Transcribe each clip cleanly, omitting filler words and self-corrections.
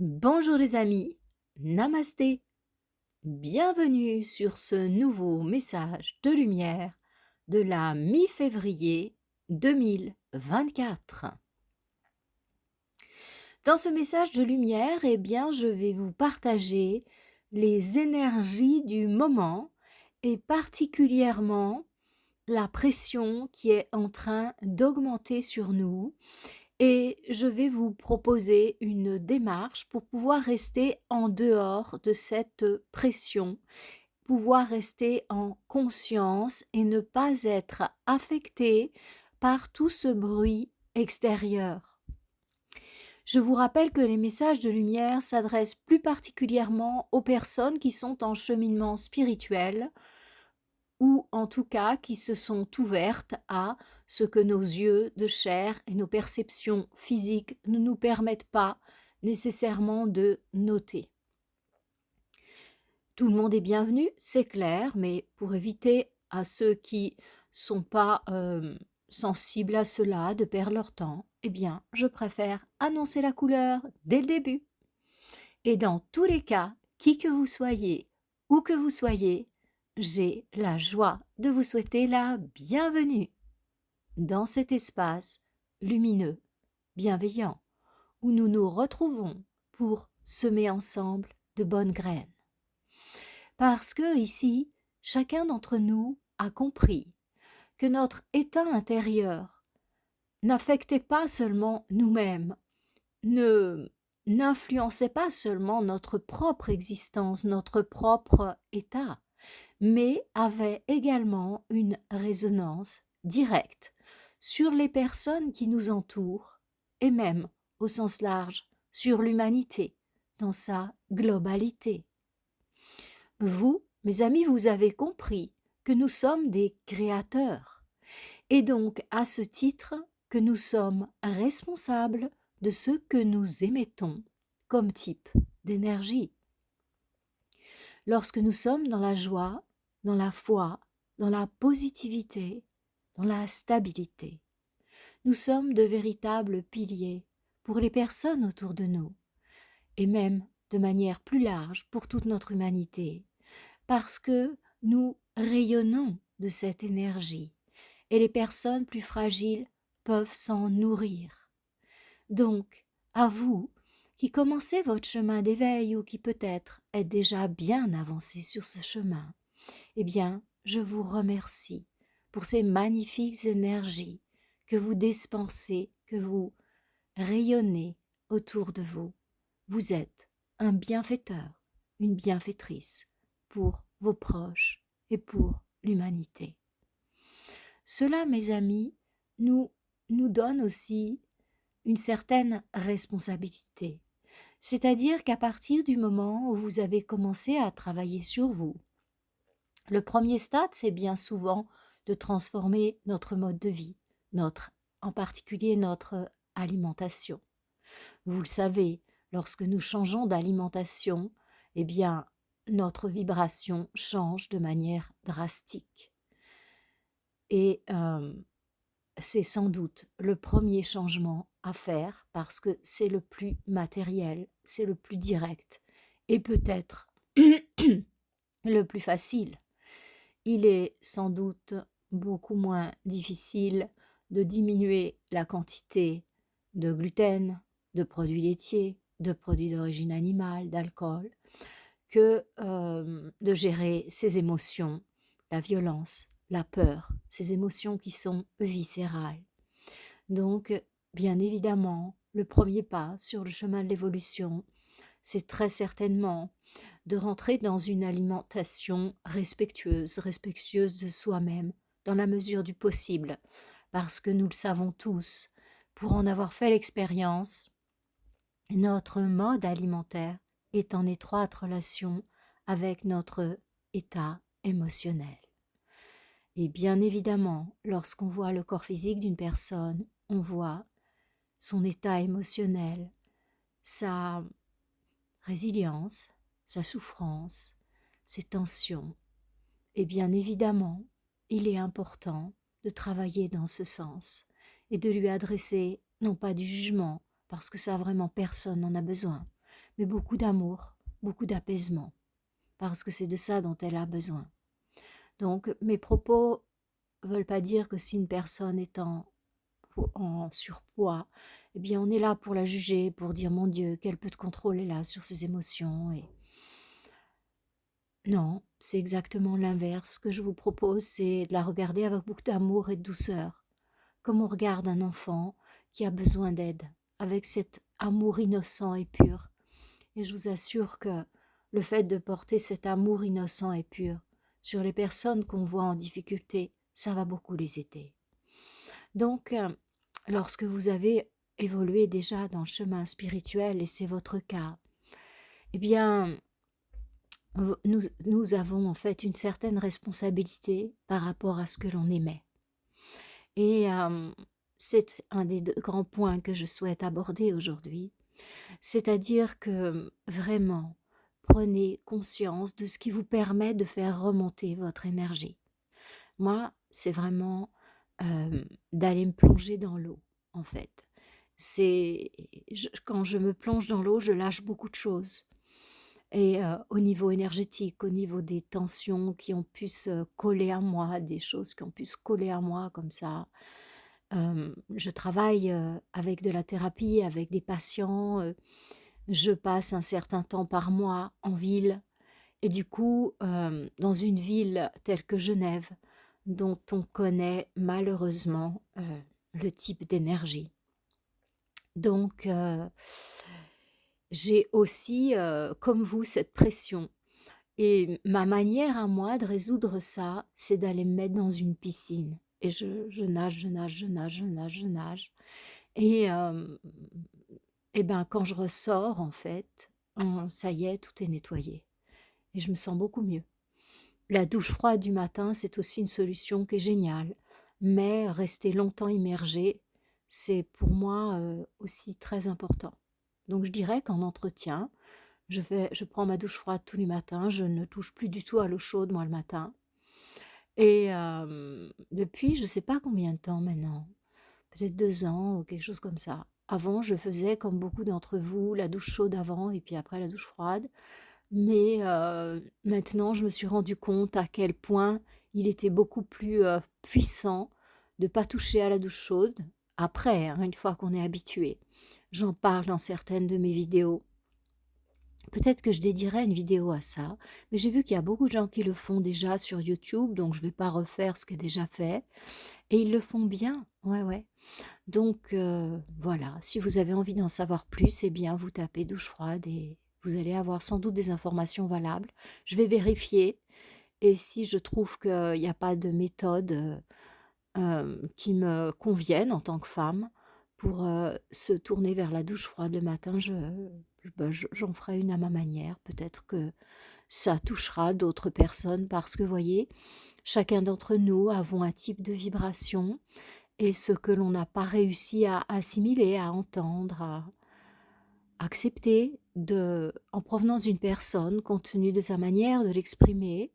Bonjour les amis, namasté, bienvenue sur ce nouveau message de lumière de la mi-février 2024. Dans ce message de lumière, je vais vous partager les énergies du moment et particulièrement la pression qui est en train d'augmenter sur nous. Et je vais vous proposer une démarche pour pouvoir rester en dehors de cette pression, pouvoir rester en conscience et ne pas être affecté par tout ce bruit extérieur. Je vous rappelle que les messages de lumière s'adressent plus particulièrement aux personnes qui sont en cheminement spirituel, ou en tout cas qui se sont ouvertes à ce que nos yeux de chair et nos perceptions physiques ne nous permettent pas nécessairement de noter. Tout le monde est bienvenu, c'est clair, mais pour éviter à ceux qui sont pas sensibles à cela de perdre leur temps, je préfère annoncer la couleur dès le début. Et dans tous les cas, qui que vous soyez, où que vous soyez, j'ai la joie de vous souhaiter la bienvenue dans cet espace lumineux, bienveillant, où nous nous retrouvons pour semer ensemble de bonnes graines. Parce que ici, chacun d'entre nous a compris que notre état intérieur n'affectait pas seulement nous-mêmes, n'influençait pas seulement notre propre existence, notre propre état, mais avait également une résonance directe sur les personnes qui nous entourent et même, au sens large, sur l'humanité dans sa globalité. Vous, mes amis, vous avez compris que nous sommes des créateurs et donc à ce titre que nous sommes responsables de ce que nous émettons comme type d'énergie. Lorsque nous sommes dans la joie, dans la foi, dans la positivité, dans la stabilité, nous sommes de véritables piliers pour les personnes autour de nous, et même de manière plus large pour toute notre humanité, parce que nous rayonnons de cette énergie, et les personnes plus fragiles peuvent s'en nourrir. Donc, à vous, qui commencez votre chemin d'éveil ou qui peut-être êtes déjà bien avancé sur ce chemin, je vous remercie pour ces magnifiques énergies que vous dispensez, que vous rayonnez autour de vous. Vous êtes un bienfaiteur, une bienfaitrice pour vos proches et pour l'humanité. Cela, mes amis, nous donne aussi une certaine responsabilité. C'est-à-dire qu'à partir du moment où vous avez commencé à travailler sur vous, le premier stade, c'est bien souvent de transformer notre mode de vie, en particulier notre alimentation. Vous le savez, lorsque nous changeons d'alimentation, notre vibration change de manière drastique. Et c'est sans doute le premier changement à faire parce que c'est le plus matériel, c'est le plus direct et peut-être le plus facile. Il est sans doute beaucoup moins difficile de diminuer la quantité de gluten, de produits laitiers, de produits d'origine animale, d'alcool, que de gérer ses émotions, la violence, la peur, ces émotions qui sont viscérales. Donc, bien évidemment, le premier pas sur le chemin de l'évolution, c'est très certainement de rentrer dans une alimentation respectueuse de soi-même, dans la mesure du possible, parce que nous le savons tous, pour en avoir fait l'expérience, notre mode alimentaire est en étroite relation avec notre état émotionnel. Et bien évidemment, lorsqu'on voit le corps physique d'une personne, on voit son état émotionnel, sa résilience, sa souffrance, ses tensions. Et bien évidemment, il est important de travailler dans ce sens et de lui adresser non pas du jugement, parce que ça vraiment personne n'en a besoin, mais beaucoup d'amour, beaucoup d'apaisement, parce que c'est de ça dont elle a besoin. Donc mes propos ne veulent pas dire que si une personne est en surpoids, eh bien on est là pour la juger, pour dire mon Dieu, quel peu de contrôle elle a sur ses émotions. Et non, c'est exactement l'inverse. Ce que je vous propose, c'est de la regarder avec beaucoup d'amour et de douceur, comme on regarde un enfant qui a besoin d'aide, avec cet amour innocent et pur. Et je vous assure que le fait de porter cet amour innocent et pur sur les personnes qu'on voit en difficulté, ça va beaucoup les aider. Donc, lorsque vous avez évolué déjà dans le chemin spirituel, et c'est votre cas, eh bien, nous avons en fait une certaine responsabilité par rapport à ce que l'on émet. Et c'est un des deux grands points que je souhaite aborder aujourd'hui, c'est-à-dire que vraiment, prenez conscience de ce qui vous permet de faire remonter votre énergie. Moi, c'est vraiment d'aller me plonger dans l'eau, en fait. Quand je me plonge dans l'eau, je lâche beaucoup de choses. Et au niveau énergétique, au niveau des tensions qui ont pu se coller à moi, des choses qui ont pu se coller à moi comme ça. Je travaille avec de la thérapie, avec des patients. Je passe un certain temps par mois en ville. Et du coup, dans une ville telle que Genève, dont on connaît malheureusement le type d'énergie. Donc, j'ai aussi, comme vous, cette pression. Et ma manière à moi de résoudre ça, c'est d'aller me mettre dans une piscine. Et je nage, je nage, je nage, je nage, je nage. Et, ben, quand je ressors, en fait, ça y est, tout est nettoyé. Et je me sens beaucoup mieux. La douche froide du matin, c'est aussi une solution qui est géniale. Mais rester longtemps immergé, c'est pour moi aussi très important. Donc je dirais qu'en entretien, je prends ma douche froide tous les matins, je ne touche plus du tout à l'eau chaude moi le matin. Et depuis, je ne sais pas combien de temps maintenant, peut-être 2 ans ou quelque chose comme ça. Avant, je faisais comme beaucoup d'entre vous, la douche chaude avant et puis après la douche froide. Mais maintenant, je me suis rendu compte à quel point il était beaucoup plus puissant de ne pas toucher à la douche chaude. Après, hein, une fois qu'on est habitué. J'en parle dans certaines de mes vidéos. Peut-être que je dédierai une vidéo à ça, mais j'ai vu qu'il y a beaucoup de gens qui le font déjà sur YouTube, donc je ne vais pas refaire ce qui est déjà fait. Et ils le font bien, ouais, ouais. Donc voilà, si vous avez envie d'en savoir plus, eh bien vous tapez douche froide et vous allez avoir sans doute des informations valables. Je vais vérifier et si je trouve qu'il n'y a pas de méthode qui me convienne en tant que femme pour se tourner vers la douche froide le matin, j'en ferai une à ma manière. Peut-être que ça touchera d'autres personnes parce que, voyez, chacun d'entre nous avons un type de vibration et ce que l'on n'a pas réussi à assimiler, à entendre, à accepter en provenance d'une personne, compte tenu de sa manière de l'exprimer,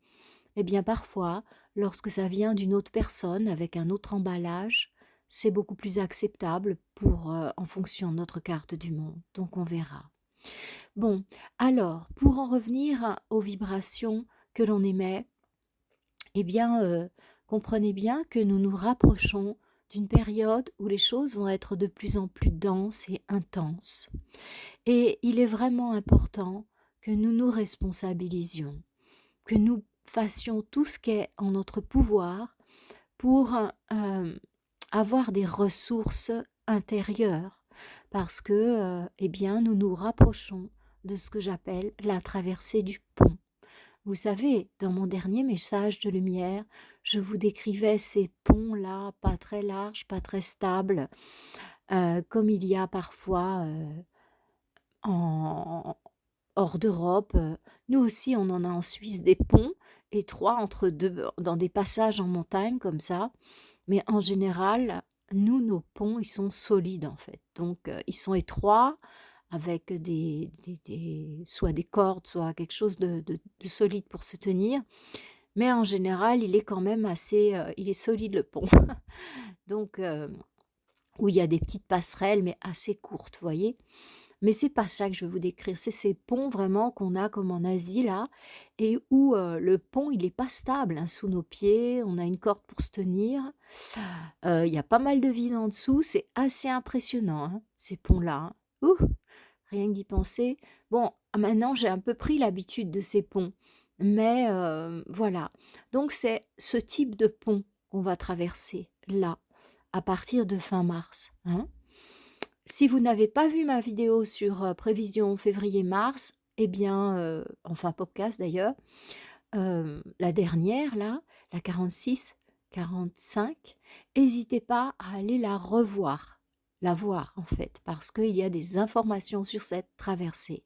eh bien parfois, lorsque ça vient d'une autre personne avec un autre emballage, c'est beaucoup plus acceptable en fonction de notre carte du monde. Donc on verra. Bon, alors, pour en revenir aux vibrations que l'on émet, eh bien, comprenez bien que nous nous rapprochons d'une période où les choses vont être de plus en plus denses et intenses. Et il est vraiment important que nous nous responsabilisions, que nous fassions tout ce qui est en notre pouvoir pour avoir des ressources intérieures, parce que, eh bien, nous nous rapprochons de ce que j'appelle la traversée du pont. Vous savez, dans mon dernier message de lumière, je vous décrivais ces ponts-là, pas très larges, pas très stables, comme il y a parfois hors d'Europe. Nous aussi, on en a en Suisse des ponts étroits entre deux, dans des passages en montagne comme ça. Mais en général, nos ponts, ils sont solides en fait. Donc, ils sont étroits avec soit des cordes, soit quelque chose de solide pour se tenir. Mais en général, il est quand même il est solide le pont. Donc, où il y a des petites passerelles, mais assez courtes, vous voyez. Mais c'est pas ça que je veux vous décrire, c'est ces ponts vraiment qu'on a comme en Asie là et où, le pont il est pas stable, hein, sous nos pieds, on a une corde pour se tenir. Il y a pas mal de vide en dessous, c'est assez impressionnant, hein, ces ponts-là, hein. Ouh! Rien que d'y penser. Bon, maintenant j'ai un peu pris l'habitude de ces ponts, mais voilà. Donc c'est ce type de pont qu'on va traverser là, à partir de fin mars, hein. Si vous n'avez pas vu ma vidéo sur, prévision février-mars, eh bien, enfin podcast d'ailleurs, la dernière là, la 46-45, hésitez pas à aller la voir en fait, parce qu'il y a des informations sur cette traversée.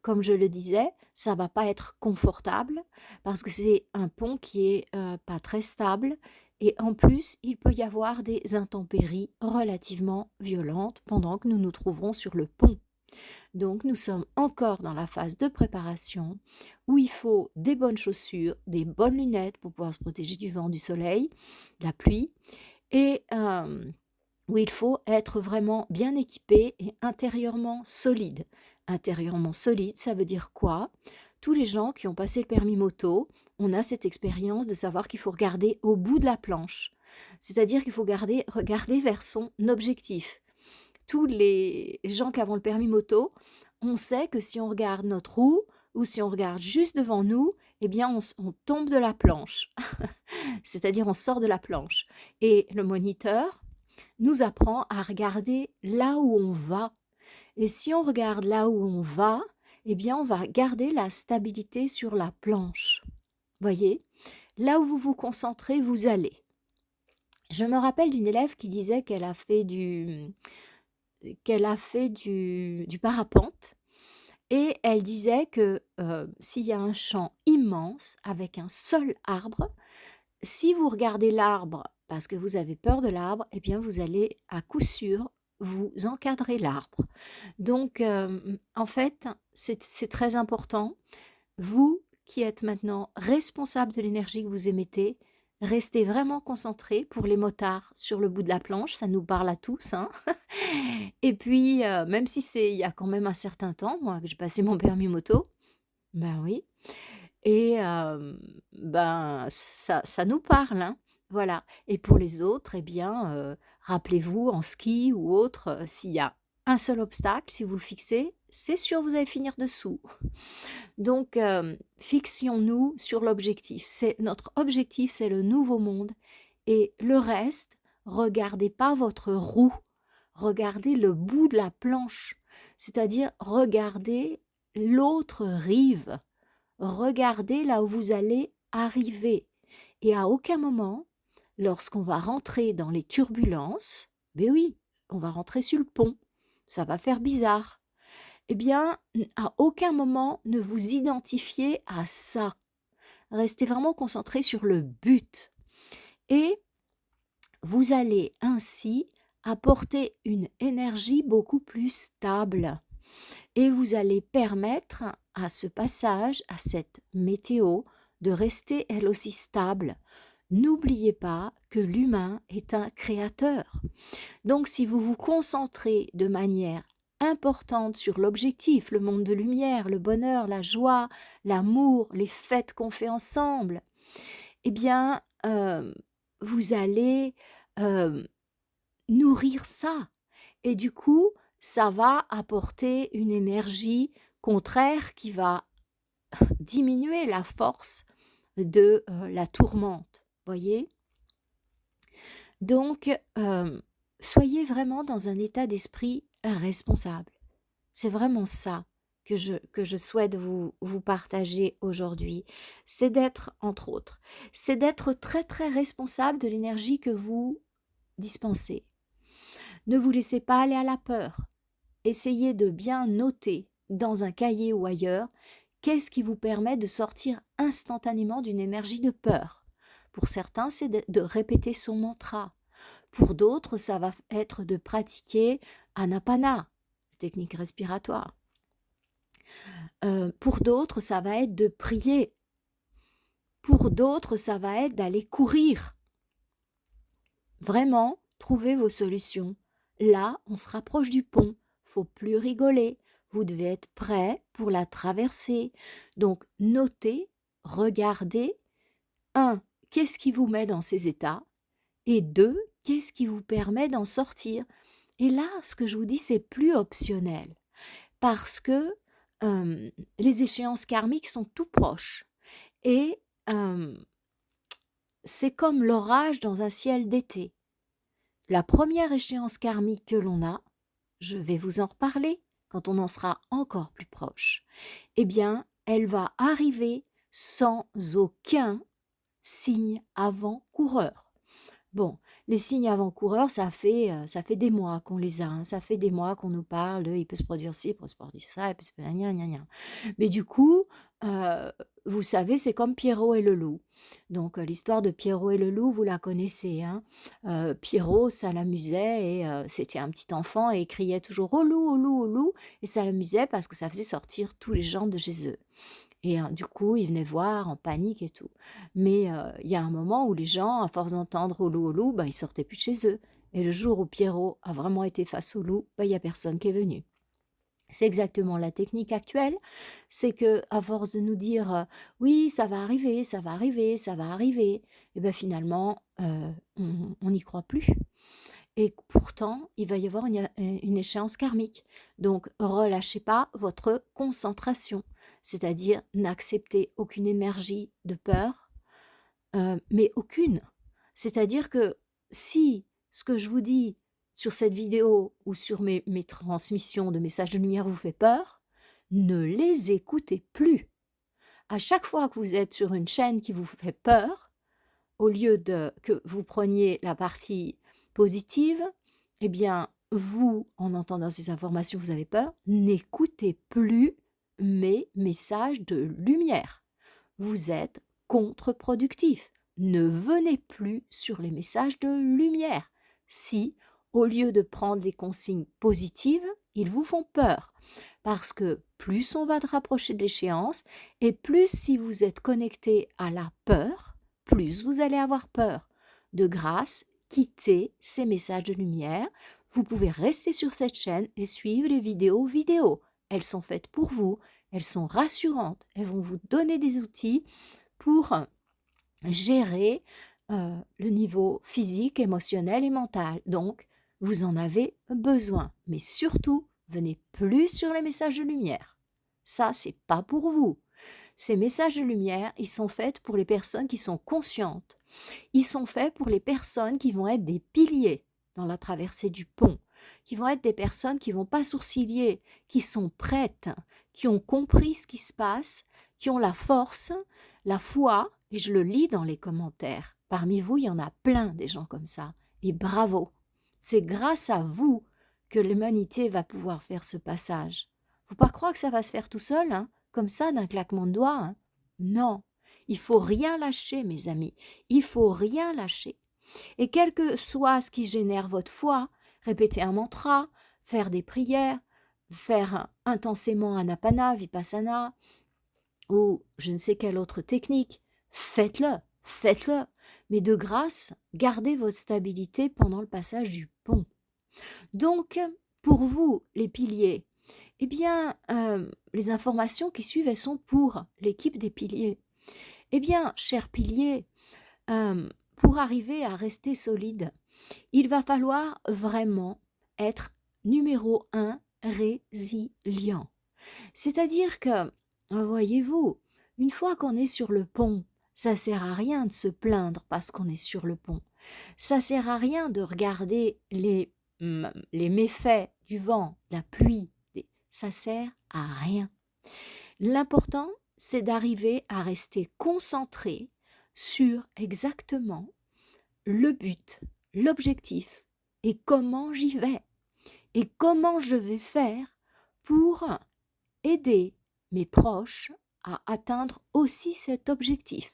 Comme je le disais, ça va pas être confortable parce que c'est un pont qui est, pas très stable et en plus, il peut y avoir des intempéries relativement violentes pendant que nous nous trouverons sur le pont. Donc nous sommes encore dans la phase de préparation où il faut des bonnes chaussures, des bonnes lunettes pour pouvoir se protéger du vent, du soleil, de la pluie et où il faut être vraiment bien équipé et intérieurement solide. Intérieurement solide, ça veut dire quoi? Tous les gens qui ont passé le permis moto, on a cette expérience de savoir qu'il faut regarder au bout de la planche. C'est-à-dire qu'il faut regarder vers son objectif. Tous les gens qui avons le permis moto, on sait que si on regarde notre roue ou si on regarde juste devant nous, eh bien on tombe de la planche. C'est-à-dire on sort de la planche. Et le moniteur nous apprend à regarder là où on va. Et si on regarde là où on va, eh bien on va garder la stabilité sur la planche. Voyez? Là où vous vous concentrez, vous allez. Je me rappelle d'une élève qui disait qu'elle a fait du parapente et elle disait que s'il y a un champ immense avec un seul arbre, si vous regardez l'arbre parce que vous avez peur de l'arbre, eh bien vous allez à coup sûr vous encadrer l'arbre. Donc en fait, c'est très important. Vous qui êtes maintenant responsable de l'énergie que vous émettez, restez vraiment concentrés pour les motards sur le bout de la planche, ça nous parle à tous, hein. Et puis, même si c'est il y a quand même un certain temps, moi, que j'ai passé mon permis moto, ben oui, et ben, ça nous parle, hein, voilà. Et pour les autres, eh bien, rappelez-vous en ski ou autre, s'il y a un seul obstacle, si vous le fixez, c'est sûr vous allez finir dessous. Donc, fixions-nous sur l'objectif. C'est notre objectif, c'est le nouveau monde et le reste, regardez pas votre roue, regardez le bout de la planche, c'est-à-dire regardez l'autre rive, regardez là où vous allez arriver et à aucun moment, lorsqu'on va rentrer dans les turbulences, ben oui, on va rentrer sur le pont, ça va faire bizarre. Eh bien, à aucun moment ne vous identifiez à ça. Restez vraiment concentré sur le but. Et vous allez ainsi apporter une énergie beaucoup plus stable. Et vous allez permettre à ce passage, à cette météo, de rester elle aussi stable. N'oubliez pas que l'humain est un créateur. Donc si vous vous concentrez de manière importante sur l'objectif, le monde de lumière, le bonheur, la joie, l'amour, les fêtes qu'on fait ensemble, eh bien, vous allez nourrir ça. Et du coup, ça va apporter une énergie contraire qui va diminuer la force de la tourmente. Voyez? Donc, soyez vraiment dans un état d'esprit responsable. C'est vraiment ça que je souhaite vous partager aujourd'hui. C'est d'être, entre autres, c'est d'être très très responsable de l'énergie que vous dispensez. Ne vous laissez pas aller à la peur. Essayez de bien noter dans un cahier ou ailleurs qu'est-ce qui vous permet de sortir instantanément d'une énergie de peur. Pour certains, c'est de répéter son mantra. Pour d'autres, ça va être de pratiquer Anapana, technique respiratoire. Pour d'autres, ça va être de prier. Pour d'autres, ça va être d'aller courir. Vraiment, trouvez vos solutions. Là, on se rapproche du pont. Faut plus rigoler, vous devez être prêt pour la traverser. Donc, notez, regardez, un, qu'est-ce qui vous met dans ces états? Et deux, qu'est-ce qui vous permet d'en sortir? Et là, ce que je vous dis, c'est plus optionnel parce que les échéances karmiques sont tout proches et c'est comme l'orage dans un ciel d'été. La première échéance karmique que l'on a, je vais vous en reparler quand on en sera encore plus proche, eh bien, elle va arriver sans aucun signe avant-coureur. Bon, les signes avant-coureurs, ça fait des mois qu'on les a, hein. Ça fait des mois qu'on nous parle de il peut se produire ci, il peut se produire ça, il peut se gna gna gna. Mais du coup, vous savez, c'est comme Pierrot et le loup. Donc, l'histoire de Pierrot et le loup, vous la connaissez, hein. Pierrot, ça l'amusait et c'était un petit enfant et il criait toujours au loup, au loup, au loup. Et ça l'amusait parce que ça faisait sortir tous les gens de chez eux. Et du coup, ils venaient voir en panique et tout. Mais il y a un moment où les gens, à force d'entendre au loup, bah, ils sortaient plus de chez eux. Et le jour où Pierrot a vraiment été face au loup, bah, il n'y a personne qui est venu. C'est exactement la technique actuelle, c'est que à force de nous dire oui, ça va arriver, ça va arriver, ça va arriver, et ben finalement, on n'y croit plus. Et pourtant, il va y avoir une échéance karmique. Donc, relâchez pas votre concentration, c'est-à-dire n'acceptez aucune énergie de peur, mais aucune. C'est-à-dire que si ce que je vous dis sur cette vidéo ou sur mes transmissions de messages de lumière vous fait peur, ne les écoutez plus. À chaque fois que vous êtes sur une chaîne qui vous fait peur, au lieu de que vous preniez la partie positive, eh bien, vous, en entendant ces informations, vous avez peur, n'écoutez plus mes messages de lumière. Vous êtes contre-productif. Ne venez plus sur les messages de lumière. Si, au lieu de prendre des consignes positives, ils vous font peur. Parce que plus on va te rapprocher de l'échéance, et plus si vous êtes connecté à la peur, plus vous allez avoir peur. De grâce, quittez ces messages de lumière. Vous pouvez rester sur cette chaîne et suivre les vidéos. Elles sont faites pour vous, elles sont rassurantes, elles vont vous donner des outils pour gérer le niveau physique, émotionnel et mental. Donc, vous en avez besoin. Mais surtout, venez plus sur les messages de lumière. Ça, c'est pas pour vous. Ces messages de lumière, ils sont faits pour les personnes qui sont conscientes. Ils sont faits pour les personnes qui vont être des piliers dans la traversée du pont, qui vont être des personnes qui vont pas sourciller, qui sont prêtes, qui ont compris ce qui se passe, qui ont la force, la foi, et je le lis dans les commentaires. Parmi vous, il y en a plein des gens comme ça. Et bravo. C'est grâce à vous que l'humanité va pouvoir faire ce passage. Faut pas croire que ça va se faire tout seul, hein, comme ça, d'un claquement de doigts. Hein. Non. Il faut rien lâcher, mes amis. Il faut rien lâcher. Et quel que soit ce qui génère votre foi, répéter un mantra, faire des prières, faire intensément anapana, vipassana, ou je ne sais quelle autre technique, faites-le, faites-le. Mais de grâce, gardez votre stabilité pendant le passage du pont. Donc, pour vous, les piliers, eh bien, les informations qui suivent, elles sont pour l'équipe des piliers. Eh bien, chers piliers, pour arriver à rester solide, il va falloir vraiment être numéro 1 résilient. C'est-à-dire que, voyez-vous, une fois qu'on est sur le pont, ça sert à rien de se plaindre parce qu'on est sur le pont. Ça sert à rien de regarder les méfaits du vent, de la pluie. Ça sert à rien. L'important, c'est d'arriver à rester concentré sur exactement le but, l'objectif et comment j'y vais et comment je vais faire pour aider mes proches à atteindre aussi cet objectif.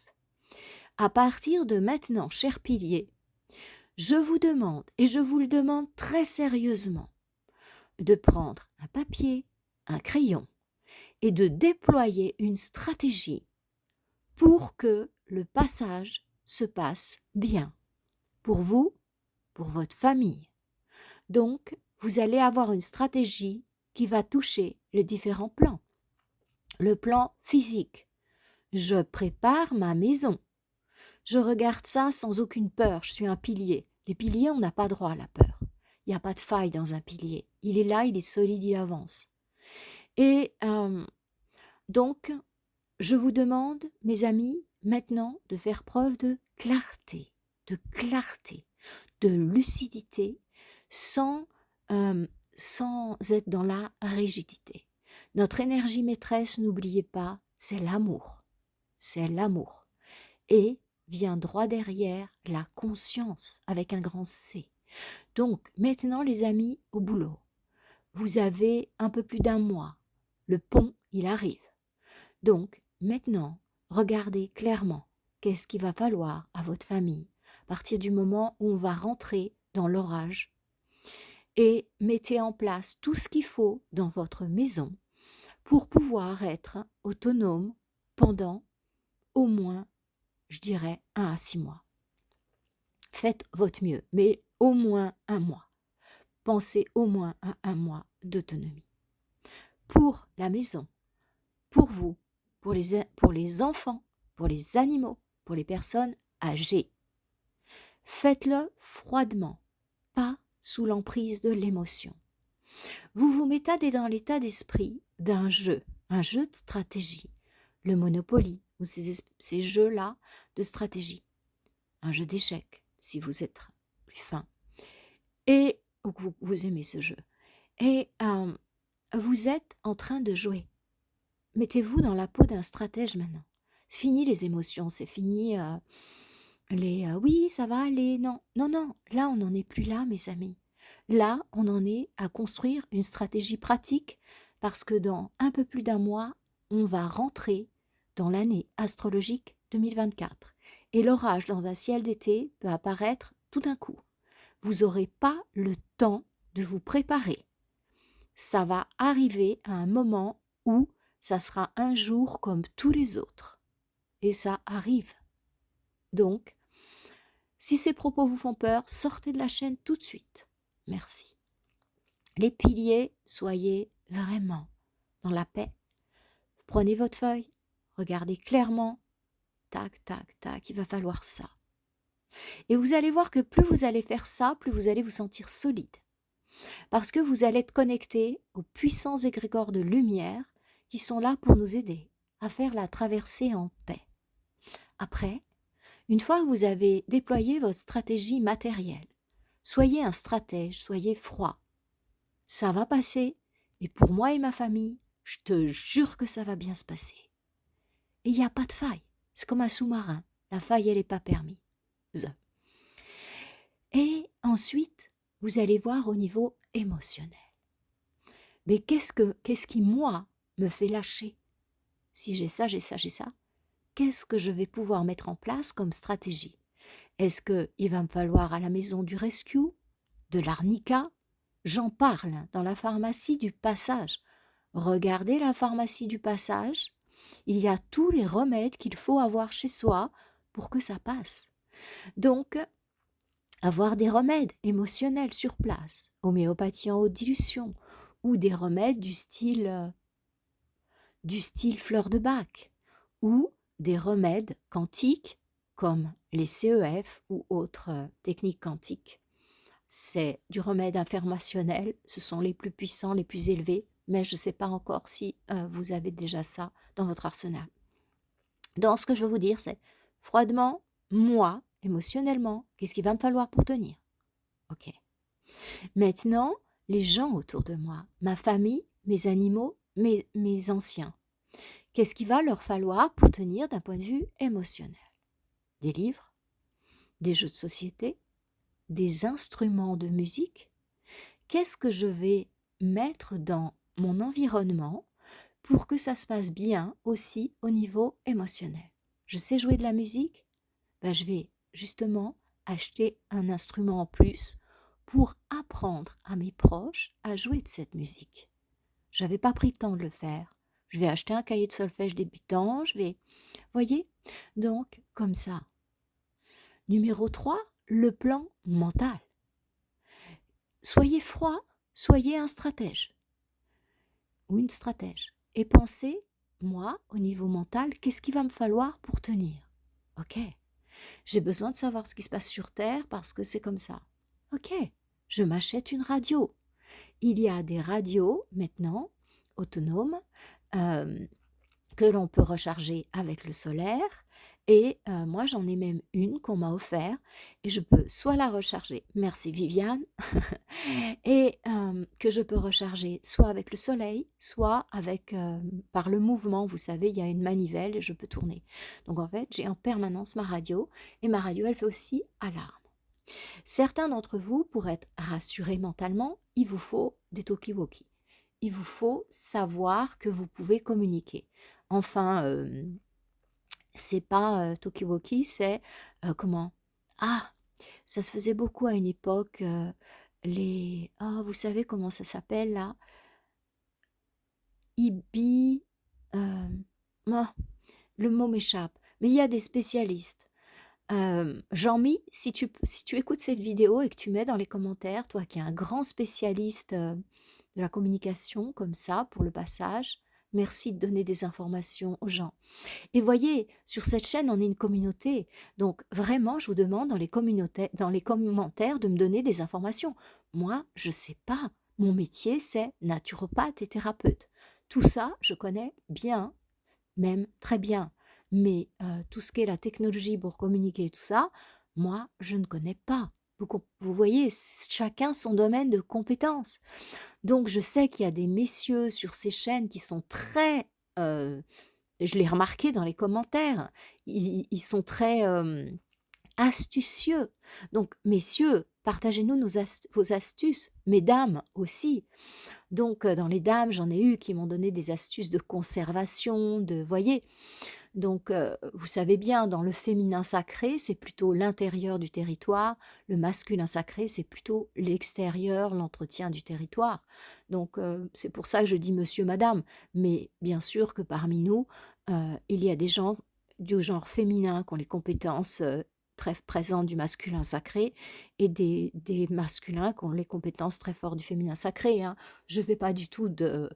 À partir de maintenant, chers piliers, je vous demande, et je vous le demande très sérieusement, de prendre un papier, un crayon et de déployer une stratégie pour que le passage se passe bien, pour vous, pour votre famille. Donc, vous allez avoir une stratégie qui va toucher les différents plans. Le plan physique. Je prépare ma maison. Je regarde ça sans aucune peur, je suis un pilier. Les piliers, on n'a pas droit à la peur. Il n'y a pas de faille dans un pilier. Il est là, il est solide, il avance. Et donc, je vous demande, mes amis, maintenant de faire preuve de clarté, de lucidité, sans être dans la rigidité. Notre énergie maîtresse, n'oubliez pas, c'est l'amour. C'est l'amour. Et vient droit derrière la conscience avec un grand C. Donc, maintenant, les amis, au boulot. Vous avez un peu plus d'1 mois. Le pont, il arrive. Donc, maintenant, regardez clairement qu'est-ce qu'il va falloir à votre famille à partir du moment où on va rentrer dans l'orage et mettez en place tout ce qu'il faut dans votre maison pour pouvoir être autonome pendant au moins, je dirais, 1 à 6 mois. Faites votre mieux, mais au moins 1 mois. Pensez au moins à 1 mois d'autonomie. Pour la maison, pour vous, pour les enfants, pour les animaux, pour les personnes âgées. Faites-le froidement, pas sous l'emprise de l'émotion. Vous vous mettez dans l'état d'esprit d'un jeu, un jeu de stratégie, le Monopoly ou ces jeux-là de stratégie, un jeu d'échecs si vous êtes plus fin, et ou que vous aimez ce jeu, et vous êtes en train de jouer. Mettez-vous dans la peau d'un stratège maintenant. C'est fini les émotions, c'est fini oui, ça va aller, non, là on n'en est plus là, mes amis. Là, on en est à construire une stratégie pratique parce que dans un peu plus d'1 mois, on va rentrer dans l'année astrologique 2024. Et l'orage dans un ciel d'été peut apparaître tout d'un coup. Vous n'aurez pas le temps de vous préparer. Ça va arriver à un moment où ça sera un jour comme tous les autres. Et ça arrive. Donc, si ces propos vous font peur, sortez de la chaîne tout de suite. Merci. Les piliers, soyez vraiment dans la paix. Prenez votre feuille, regardez clairement, tac, tac, tac, il va falloir ça. Et vous allez voir que plus vous allez faire ça, plus vous allez vous sentir solide. Parce que vous allez être connecté aux puissants égrégores de lumière qui sont là pour nous aider à faire la traversée en paix. Après, une fois que vous avez déployé votre stratégie matérielle, soyez un stratège, soyez froid. Ça va passer, et pour moi et ma famille, je te jure que ça va bien se passer. Et il n'y a pas de faille, c'est comme un sous-marin, la faille elle n'est pas permise. Et ensuite, vous allez voir au niveau émotionnel. Mais qu'est-ce qui, moi, me fait lâcher? Si j'ai ça, qu'est-ce que je vais pouvoir mettre en place comme stratégie? Est-ce qu'il va me falloir à la maison du rescue, de l'arnica? J'en parle dans la pharmacie du passage. Regardez la pharmacie du passage. Il y a tous les remèdes qu'il faut avoir chez soi pour que ça passe. Donc, avoir des remèdes émotionnels sur place, homéopathie en haute dilution, ou des remèdes du style fleur de Bach, ou des remèdes quantiques comme les CEF ou autres techniques quantiques. C'est du remède informationnel, ce sont les plus puissants, les plus élevés, mais je ne sais pas encore si vous avez déjà ça dans votre arsenal. Donc ce que je veux vous dire, c'est froidement, moi, émotionnellement, qu'est-ce qu'il va me falloir pour tenir? Ok. Maintenant, les gens autour de moi, ma famille, mes animaux, mes anciens, qu'est-ce qu'il va leur falloir pour tenir d'un point de vue émotionnel? Des livres, des jeux de société, des instruments de musique. Qu'est-ce que je vais mettre dans mon environnement pour que ça se passe bien aussi au niveau émotionnel? Je sais jouer de la musique, je vais justement acheter un instrument en plus pour apprendre à mes proches à jouer de cette musique. Je n'avais pas pris le temps de le faire. Je vais acheter un cahier de solfège débutant, voyez? Donc, comme ça. Numéro 3, le plan mental. Soyez froid, soyez un stratège. ou une stratège. Et pensez, moi, au niveau mental, qu'est-ce qu'il va me falloir pour tenir? Ok, j'ai besoin de savoir ce qui se passe sur Terre parce que c'est comme ça. Ok, je m'achète une radio. Il y a des radios maintenant autonomes euh, que l'on peut recharger avec le solaire. Et moi, j'en ai même une qu'on m'a offert et je peux soit la recharger, merci Viviane, et que je peux recharger soit avec le soleil, soit avec par le mouvement. Vous savez, il y a une manivelle et je peux tourner. Donc en fait, j'ai en permanence ma radio et ma radio, elle fait aussi alarme. Certains d'entre vous, pour être rassurés mentalement, il vous faut des talkie-walkie. Il vous faut savoir que vous pouvez communiquer. Enfin, c'est pas talkie-walkie, c'est comment? Ah, ça se faisait beaucoup à une époque. Les, oh, vous savez comment ça s'appelle là? Ibi. euh, ah, le mot m'échappe. Mais il y a des spécialistes. Jean-Mi, si tu écoutes cette vidéo et que tu mets dans les commentaires, toi qui es un grand spécialiste de la communication comme ça pour le passage, merci de donner des informations aux gens. Et voyez, sur cette chaîne, on est une communauté. Donc vraiment, je vous demande dans les commentaires de me donner des informations. Moi, je ne sais pas. Mon métier, c'est naturopathe et thérapeute. Tout ça, je connais bien, même très bien. Mais tout ce qui est la technologie pour communiquer et tout ça, moi, je ne connais pas. Vous voyez, chacun son domaine de compétences. Donc, je sais qu'il y a des messieurs sur ces chaînes qui sont très... je l'ai remarqué dans les commentaires, ils sont très astucieux. Donc, messieurs, partagez-nous vos astuces, mesdames aussi. Donc, dans les dames, j'en ai eu qui m'ont donné des astuces de conservation, voyez. Donc, vous savez bien, dans le féminin sacré, c'est plutôt l'intérieur du territoire, le masculin sacré, c'est plutôt l'extérieur, l'entretien du territoire. Donc, c'est pour ça que je dis monsieur, madame. Mais bien sûr que parmi nous, il y a des gens du genre féminin qui ont les compétences très présentes du masculin sacré et des masculins qui ont les compétences très fortes du féminin sacré. Hein. Je ne vais pas du tout de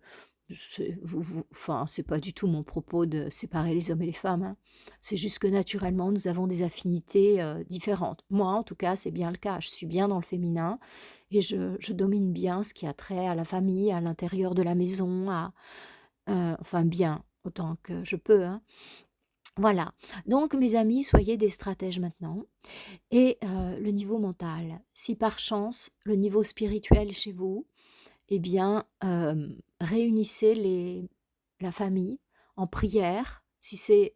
enfin, c'est pas du tout mon propos de séparer les hommes et les femmes. Hein. C'est juste que naturellement, nous avons des affinités différentes. Moi, en tout cas, c'est bien le cas. Je suis bien dans le féminin et je domine bien ce qui a trait à la famille, à l'intérieur de la maison, enfin bien, autant que je peux. Hein. Voilà. Donc, mes amis, soyez des stratèges maintenant. Et le niveau mental. Si par chance, le niveau spirituel est chez vous, eh bien, réunissez la famille en prière. Si c'est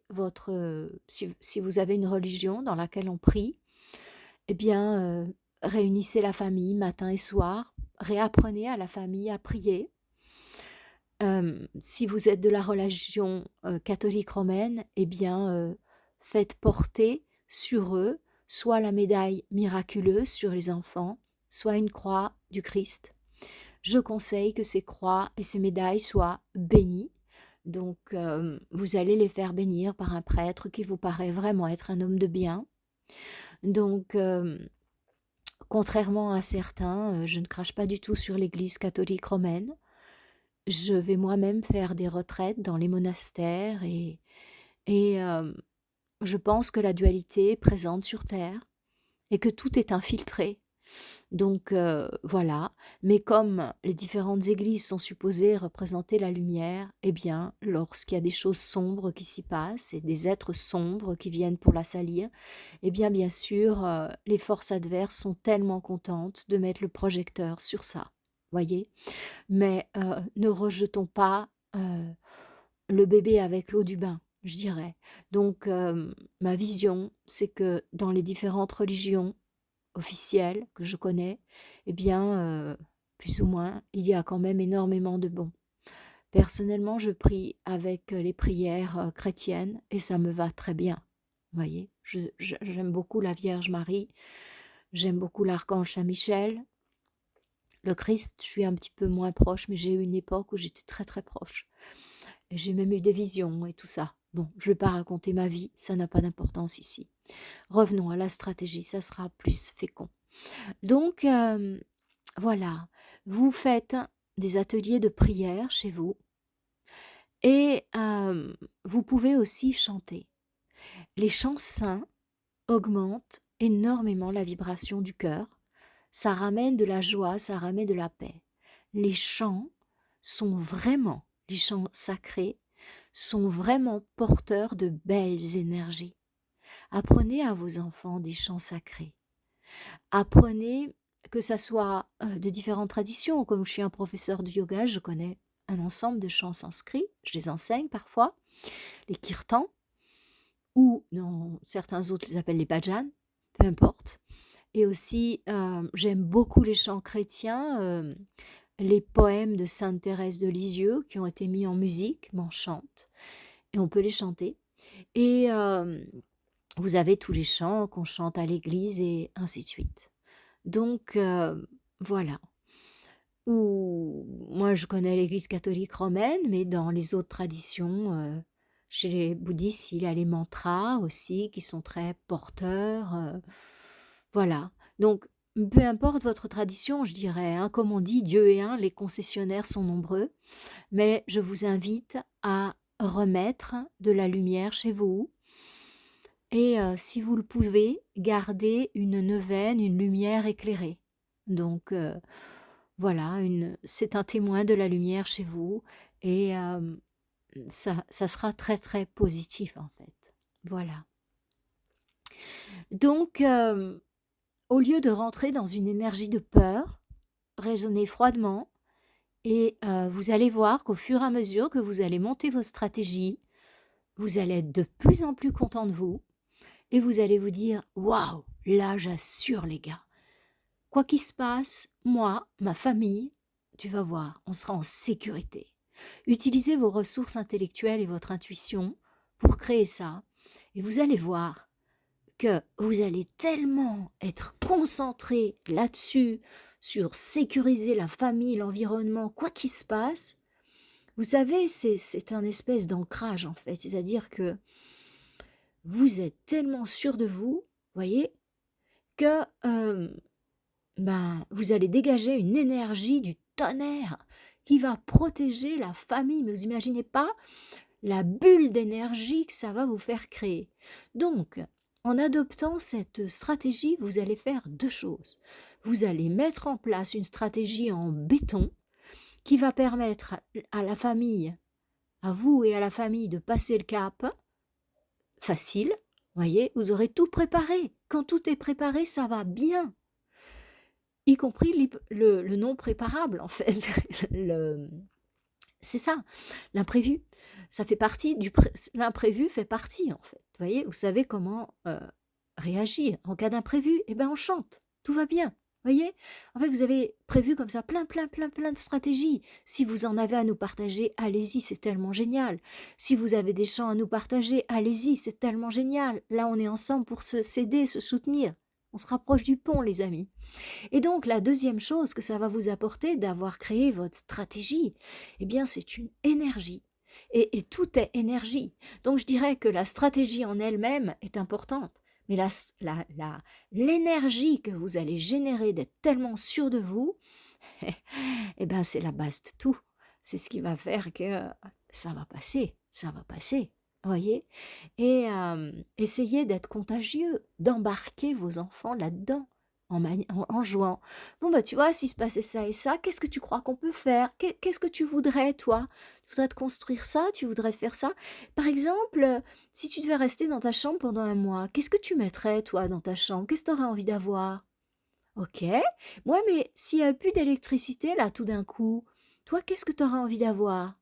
si vous avez une religion dans laquelle on prie, eh bien, réunissez la famille matin et soir. Réapprenez à la famille à prier. Si vous êtes de la religion catholique romaine, eh bien, faites porter sur eux soit la médaille miraculeuse sur les enfants, soit une croix du Christ. Je conseille que ces croix et ces médailles soient bénies. Donc, vous allez les faire bénir par un prêtre qui vous paraît vraiment être un homme de bien. Donc, contrairement à certains, je ne crache pas du tout sur l'Église catholique romaine. Je vais moi-même faire des retraites dans les monastères et je pense que la dualité est présente sur Terre et que tout est infiltré. Donc voilà, mais comme les différentes églises sont supposées représenter la lumière, eh bien, lorsqu'il y a des choses sombres qui s'y passent et des êtres sombres qui viennent pour la salir, eh bien sûr, les forces adverses sont tellement contentes de mettre le projecteur sur ça, voyez. Mais ne rejetons pas le bébé avec l'eau du bain, je dirais. Donc ma vision, c'est que dans les différentes religions officielles que je connais, eh bien, plus ou moins, il y a quand même énormément de bons. Personnellement, je prie avec les prières chrétiennes et ça me va très bien. Vous voyez, j'aime beaucoup la Vierge Marie, j'aime beaucoup l'archange Saint-Michel. Le Christ, je suis un petit peu moins proche, mais j'ai eu une époque où j'étais très très proche. Et j'ai même eu des visions et tout ça. Bon, je ne vais pas raconter ma vie, ça n'a pas d'importance ici. Revenons à la stratégie, ça sera plus fécond. Donc, voilà, vous faites des ateliers de prière chez vous, Et vous pouvez aussi chanter. Les chants saints augmentent énormément la vibration du cœur. Ça ramène de la joie, ça ramène de la paix. Les chants sont vraiment, les chants sacrés, sont vraiment porteurs de belles énergies. Apprenez à vos enfants des chants sacrés. Apprenez que ça soit de différentes traditions. Comme je suis un professeur de yoga, je connais un ensemble de chants sanscrits. Je les enseigne parfois, les kirtans, ou non, certains autres les appellent les bhajans, peu importe. Et aussi, j'aime beaucoup les chants chrétiens, les poèmes de Sainte Thérèse de Lisieux qui ont été mis en musique, m'enchantent, et on peut les chanter. Et vous avez tous les chants qu'on chante à l'église et ainsi de suite. Donc, voilà. Ou moi, je connais l'Église catholique romaine, mais dans les autres traditions, chez les bouddhistes, il y a les mantras aussi qui sont très porteurs. Voilà. Donc, peu importe votre tradition, je dirais, hein, comme on dit, Dieu est un, les concessionnaires sont nombreux, mais je vous invite à remettre de la lumière chez vous et si vous le pouvez, garder une neuvaine, une lumière éclairée. Donc, voilà, c'est un témoin de la lumière chez vous et ça sera très très positif en fait. Voilà. Donc, au lieu de rentrer dans une énergie de peur, raisonnez froidement et vous allez voir qu'au fur et à mesure que vous allez monter vos stratégies, vous allez être de plus en plus content de vous et vous allez vous dire « Waouh, là j'assure les gars ». Quoi qu'il se passe, moi, ma famille, tu vas voir, on sera en sécurité. Utilisez vos ressources intellectuelles et votre intuition pour créer ça. Et vous allez voir que vous allez tellement être concentré là-dessus, sur sécuriser la famille, l'environnement, quoi qu'il se passe. Vous savez, c'est un espèce d'ancrage en fait. C'est-à-dire que vous êtes tellement sûr de vous, voyez, que vous allez dégager une énergie du tonnerre qui va protéger la famille. Mais vous imaginez pas la bulle d'énergie que ça va vous faire créer. Donc, en adoptant cette stratégie, vous allez faire deux choses. Vous allez mettre en place une stratégie en béton qui va permettre à la famille, à vous et à la famille de passer le cap facile. Voyez, vous aurez tout préparé. Quand tout est préparé, ça va bien. Y compris le non préparable, en fait. C'est ça, l'imprévu. Ça fait partie l'imprévu fait partie, en fait. Vous voyez, vous savez comment réagir. En cas d'imprévu, eh ben on chante, tout va bien. Voyez, en fait, vous avez prévu comme ça plein de stratégies. Si vous en avez à nous partager, allez-y, c'est tellement génial. Si vous avez des chants à nous partager, allez-y, c'est tellement génial. Là, on est ensemble pour s'aider, se soutenir. On se rapproche du pont, les amis. Et donc, la deuxième chose que ça va vous apporter d'avoir créé votre stratégie, eh bien, c'est une énergie. Et tout est énergie. Donc, je dirais que la stratégie en elle-même est importante. Mais l'énergie que vous allez générer d'être tellement sûr de vous, eh ben, c'est la base de tout. C'est ce qui va faire que ça va passer, voyez. Et essayez d'être contagieux, d'embarquer vos enfants là-dedans. En jouant. Bon, tu vois, s'il se passait ça et ça, qu'est-ce que tu crois qu'on peut faire? Qu'est-ce que tu voudrais, toi? Tu voudrais te construire ça? Tu voudrais te faire ça? Par exemple, si tu devais rester dans ta chambre pendant un mois, qu'est-ce que tu mettrais, toi, dans ta chambre? Qu'est-ce que tu aurais envie d'avoir? Ok. Ouais, mais s'il n'y a plus d'électricité, là, tout d'un coup, toi, qu'est-ce que tu aurais envie d'avoir?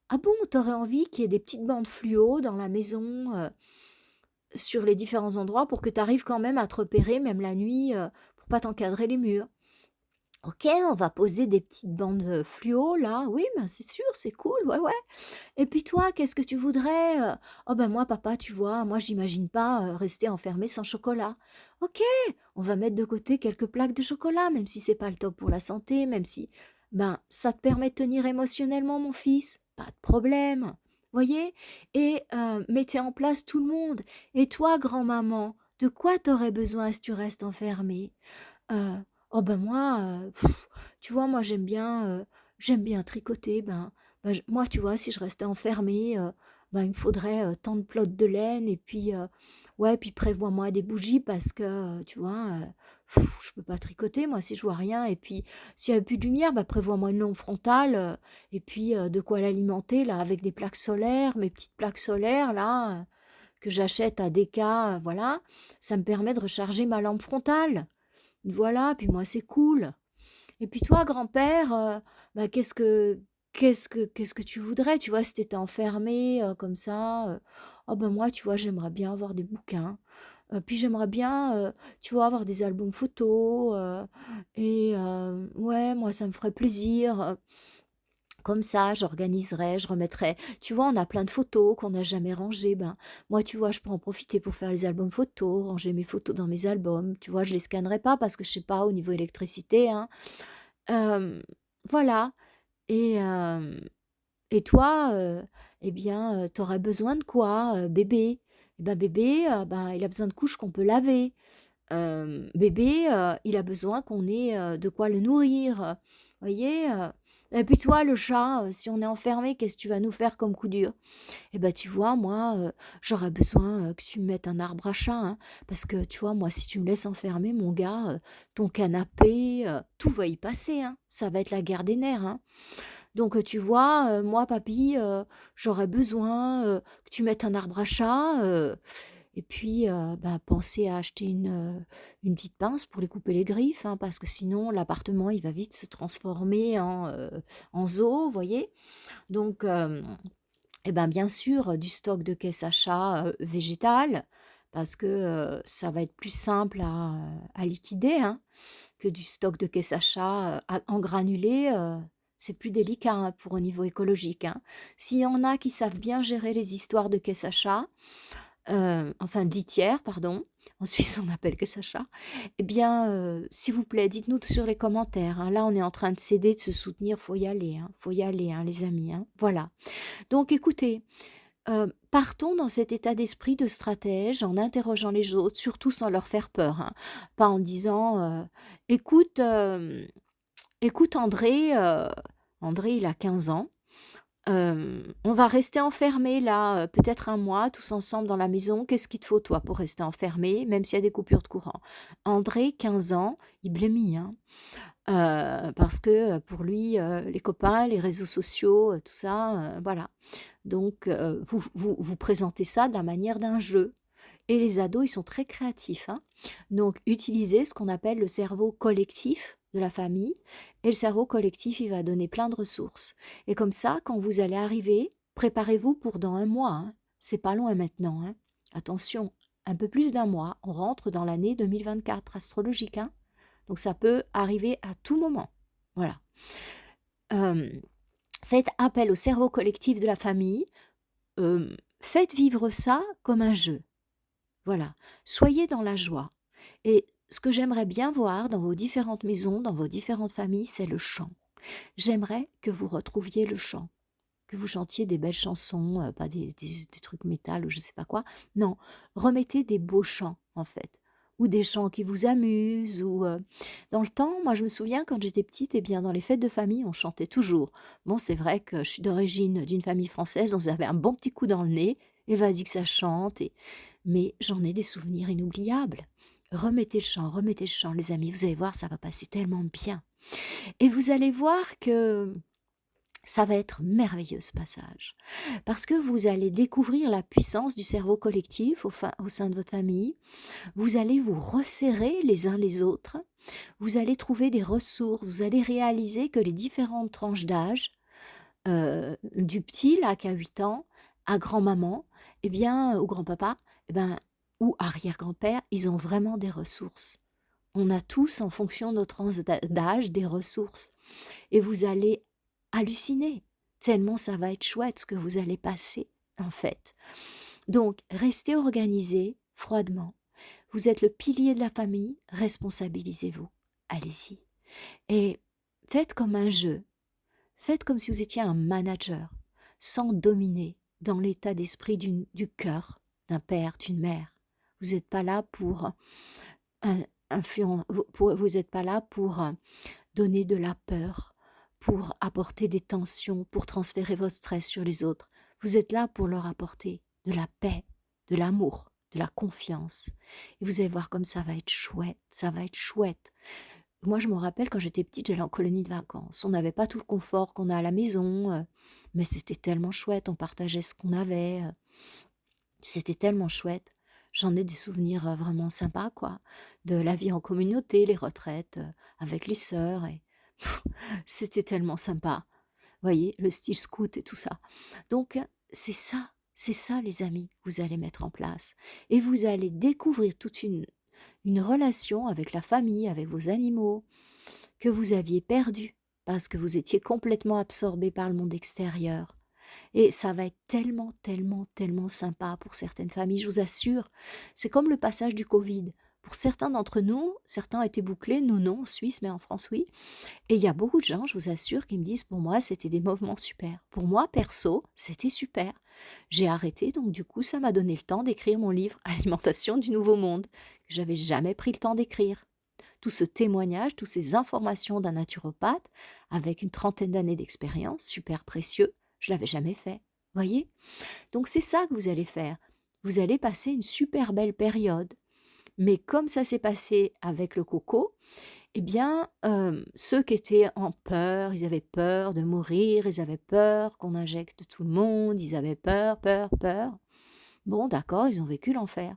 Ah bon, tu aurais envie qu'il y ait des petites bandes fluo dans la maison sur les différents endroits pour que tu arrives quand même à te repérer, même la nuit, pour pas t'encadrer les murs. Ok, on va poser des petites bandes fluo là, oui, c'est sûr, c'est cool, ouais, ouais. Et puis toi, qu'est-ce que tu voudrais? Oh moi, papa, tu vois, moi, j'imagine pas rester enfermé sans chocolat. Ok, on va mettre de côté quelques plaques de chocolat, même si c'est pas le top pour la santé, même si, ça te permet de tenir émotionnellement, mon fils, pas de problème. Voyez? Et mettez en place tout le monde. Et toi, grand-maman, de quoi t'aurais besoin si tu restes enfermée? Oh moi, tu vois, moi j'aime bien tricoter. bah, moi, tu vois, si je restais enfermée, bah, il me faudrait, tant de pelotes de laine et puis, ouais, puis prévois-moi des bougies parce que, tu vois, je peux pas tricoter moi si je vois rien et puis s'il y a plus de lumière, bah, prévois-moi une lampe frontale, et puis, de quoi l'alimenter là avec des plaques solaires, mes petites plaques solaires là, que j'achète à Decathlon, voilà. Ça me permet de recharger ma lampe frontale. Voilà, puis moi c'est cool. Et puis toi, grand-père, bah, qu'est-ce que tu voudrais, tu vois, si tu étais enfermé, comme ça? Oh ben moi, tu vois, j'aimerais bien avoir des bouquins, puis j'aimerais bien, tu vois, avoir des albums photos, et ouais, moi, ça me ferait plaisir, comme ça, j'organiserai, je remettrai. Tu vois, on a plein de photos qu'on n'a jamais rangées. Ben, moi, tu vois, je peux en profiter pour faire les albums photos, ranger mes photos dans mes albums. Tu vois, je les scannerai pas parce que je sais pas au niveau électricité, hein. Hem, voilà et et toi, eh bien, tu aurais besoin de quoi, bébé? Eh ben, bébé, ben, il a besoin de couches qu'on peut laver. Bébé, il a besoin qu'on ait, de quoi le nourrir, voyez? Et puis toi, le chat, si on est enfermé, qu'est-ce que tu vas nous faire comme coup dur? Eh ben, tu vois, moi, j'aurais besoin, que tu me mettes un arbre à chat, hein, parce que, tu vois, moi, si tu me laisses enfermer, mon gars, ton canapé, tout va y passer, hein. Ça va être la guerre des nerfs, hein. Donc, tu vois, moi, papy, j'aurais besoin, que tu mettes un arbre à chat, et puis, ben, penser à acheter une petite pince pour lui couper les griffes, hein, parce que sinon l'appartement, il va vite se transformer en zoo, vous voyez? Donc, et ben, bien sûr, du stock de caisse achat, végétal, parce que, ça va être plus simple à liquider, hein, que du stock de caisse achat, en granulés, c'est plus délicat, hein, pour au niveau écologique, hein. S'il y en a qui savent bien gérer les histoires de caisse achat, enfin de litière, pardon, en Suisse on appelle caisse achat, eh bien, s'il vous plaît, dites-nous sur les commentaires, hein. Là, on est en train de s'aider, de se soutenir, faut y aller, hein, les amis, hein. Voilà. Donc écoutez, partons dans cet état d'esprit de stratège en interrogeant les autres, surtout sans leur faire peur, hein. Pas en disant, «Écoute, écoute André, André il a 15 ans, on va rester enfermés là, peut-être un mois tous ensemble dans la maison. Qu'est-ce qu'il te faut toi pour rester enfermé, même s'il y a des coupures de courant?» André, 15 ans, il blêmit, hein. Parce que, pour lui, les copains, les réseaux sociaux, tout ça, voilà. Donc, vous présentez ça de la manière d'un jeu et les ados, ils sont très créatifs, hein. Donc utilisez ce qu'on appelle le cerveau collectif de la famille et le cerveau collectif, il va donner plein de ressources et comme ça, quand vous allez arriver, préparez-vous pour dans un mois, hein. C'est pas loin maintenant, hein. Attention, un peu plus d'un mois, on rentre dans l'année 2024 astrologique, hein. Donc ça peut arriver à tout moment. Voilà. Hem, Faites appel au cerveau collectif de la famille, faites vivre ça comme un jeu. Voilà. Soyez dans la joie. Et ce que j'aimerais bien voir dans vos différentes maisons, dans vos différentes familles, c'est le chant. J'aimerais que vous retrouviez le chant, que vous chantiez des belles chansons, pas des trucs métal ou je sais pas quoi. Non, remettez des beaux chants, en fait. Ou des chants qui vous amusent, ou dans le temps, moi je me souviens quand j'étais petite, eh bien dans les fêtes de famille, on chantait toujours. Bon, c'est vrai que je suis d'origine d'une famille française, donc j'avais un bon petit coup dans le nez, et vas-y que ça chante, mais j'en ai des souvenirs inoubliables. Remettez le chant, les amis, vous allez voir, ça va passer tellement bien. Et vous allez voir que ça va être merveilleux ce passage, parce que vous allez découvrir la puissance du cerveau collectif au sein de votre famille, vous allez vous resserrer les uns les autres, vous allez trouver des ressources, vous allez réaliser que les différentes tranches d'âge, du petit là qui a 8 ans, à grand-maman, eh bien, ou grand-papa, eh ben, ou arrière-grand-père, ils ont vraiment des ressources. On a tous, en fonction de notre tranche d'âge, des ressources. Et vous allez halluciner, tellement ça va être chouette ce que vous allez passer, en fait. Donc, restez organisés froidement. Vous êtes le pilier de la famille, responsabilisez-vous. Allez-y. Et faites comme un jeu. Faites comme si vous étiez un manager, sans dominer, dans l'état d'esprit du cœur d'un père, d'une mère. Vous n'êtes pas là pour vous n'êtes pas là pour donner de la peur, pour apporter des tensions, pour transférer votre stress sur les autres. Vous êtes là pour leur apporter de la paix, de l'amour, de la confiance. Et vous allez voir comme ça va être chouette, ça va être chouette. Moi, je me rappelle quand j'étais petite, j'allais en colonie de vacances. On n'avait pas tout le confort qu'on a à la maison, mais c'était tellement chouette, on partageait ce qu'on avait. C'était tellement chouette. J'en ai des souvenirs vraiment sympas, quoi. De la vie en communauté, les retraites avec les sœurs. Et c'était tellement sympa. Vous voyez, le style scout et tout ça. Donc, c'est ça, les amis, que vous allez mettre en place. Et vous allez découvrir toute une relation avec la famille, avec vos animaux, que vous aviez perdue parce que vous étiez complètement absorbé par le monde extérieur. Et ça va être tellement, tellement, tellement sympa pour certaines familles, je vous assure. C'est comme le passage du Covid. Pour certains d'entre nous, certains ont été bouclés, nous non, en Suisse, mais en France, oui. Et il y a beaucoup de gens, je vous assure, qui me disent, pour moi, c'était des moments super. Pour moi, perso, c'était super. J'ai arrêté, donc du coup, ça m'a donné le temps d'écrire mon livre « Alimentation du Nouveau Monde », que j'avais jamais pris le temps d'écrire. Tout ce témoignage, toutes ces informations d'un naturopathe, avec une trentaine d'années d'expérience, super précieux, je l'avais jamais fait. Voyez? Donc c'est ça que vous allez faire. Vous allez passer une super belle période. Mais comme ça s'est passé avec le coco, eh bien, ceux qui étaient en peur, ils avaient peur de mourir, ils avaient peur qu'on injecte tout le monde, ils avaient peur, peur, peur. Bon, d'accord, ils ont vécu l'enfer.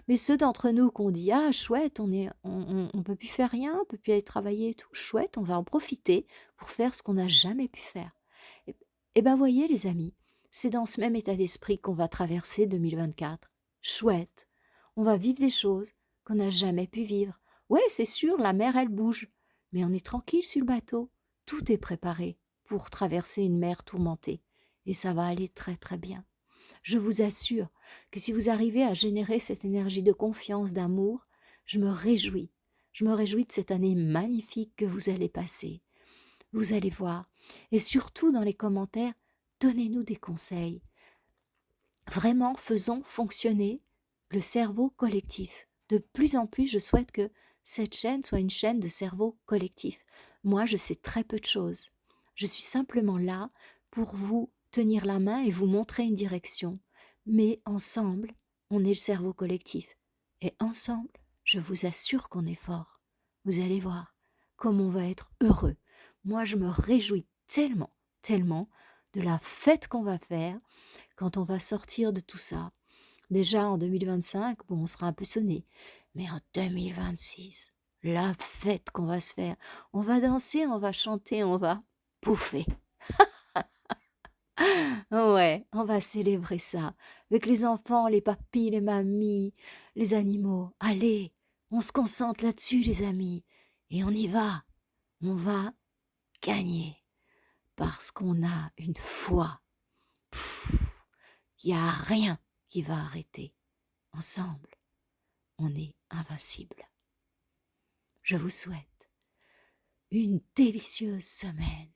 Mais ceux d'entre nous qui ont dit: «Ah chouette, on peut plus faire rien, on peut plus aller travailler et tout, chouette, on va en profiter pour faire ce qu'on n'a jamais pu faire». Et ben voyez les amis, c'est dans ce même état d'esprit qu'on va traverser 2024. Chouette, on va vivre des choses qu'on n'a jamais pu vivre. Ouais, c'est sûr, la mer elle bouge, mais on est tranquille sur le bateau. Tout est préparé pour traverser une mer tourmentée et ça va aller très très bien. Je vous assure que si vous arrivez à générer cette énergie de confiance, d'amour, je me réjouis. Je me réjouis de cette année magnifique que vous allez passer. Vous allez voir. Et surtout dans les commentaires, donnez-nous des conseils. Vraiment, faisons fonctionner le cerveau collectif. De plus en plus, je souhaite que cette chaîne soit une chaîne de cerveau collectif. Moi, je sais très peu de choses. Je suis simplement là pour vous tenir la main et vous montrer une direction. Mais ensemble, on est le cerveau collectif. Et ensemble, je vous assure qu'on est fort. Vous allez voir comme on va être heureux. Moi, je me réjouis tellement, tellement de la fête qu'on va faire quand on va sortir de tout ça. Déjà en 2025, bon, on sera un peu sonné. Mais en 2026, la fête qu'on va se faire. On va danser, on va chanter, on va bouffer. Ouais, on va célébrer ça. Avec les enfants, les papis, les mamies, les animaux. Allez, on se concentre là-dessus, les amis. Et on y va. On va gagner. Parce qu'on a une foi. Il n'y a rien qui va arrêter. Ensemble, on est invincible. Je vous souhaite une délicieuse semaine.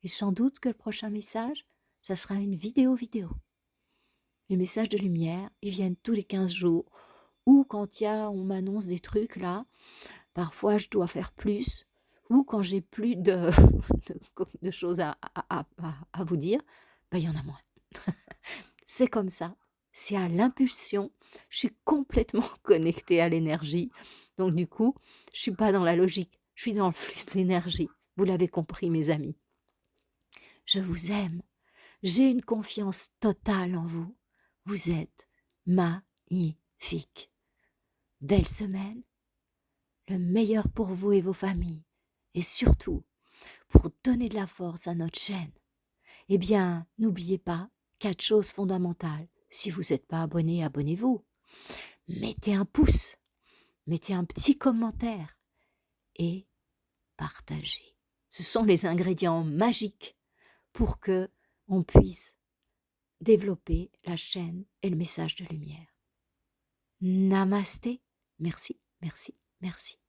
Et sans doute que le prochain message, ça sera une vidéo. Les messages de lumière, ils viennent tous les 15 jours. Ou quand on m'annonce des trucs là, parfois je dois faire plus. Ou quand j'ai plus de choses à vous dire, il y en a moins. C'est comme ça, c'est à l'impulsion, je suis complètement connectée à l'énergie. Donc du coup, je ne suis pas dans la logique, je suis dans le flux de l'énergie. Vous l'avez compris, mes amis. Je vous aime, j'ai une confiance totale en vous. Vous êtes magnifique. Belle semaine, le meilleur pour vous et vos familles. Et surtout, pour donner de la force à notre chaîne. Eh bien, n'oubliez pas 4 choses fondamentales. Si vous n'êtes pas abonné, abonnez-vous. Mettez un pouce, mettez un petit commentaire et partagez. Ce sont les ingrédients magiques pour que on puisse développer la chaîne et le message de lumière. Namasté. Merci, merci, merci.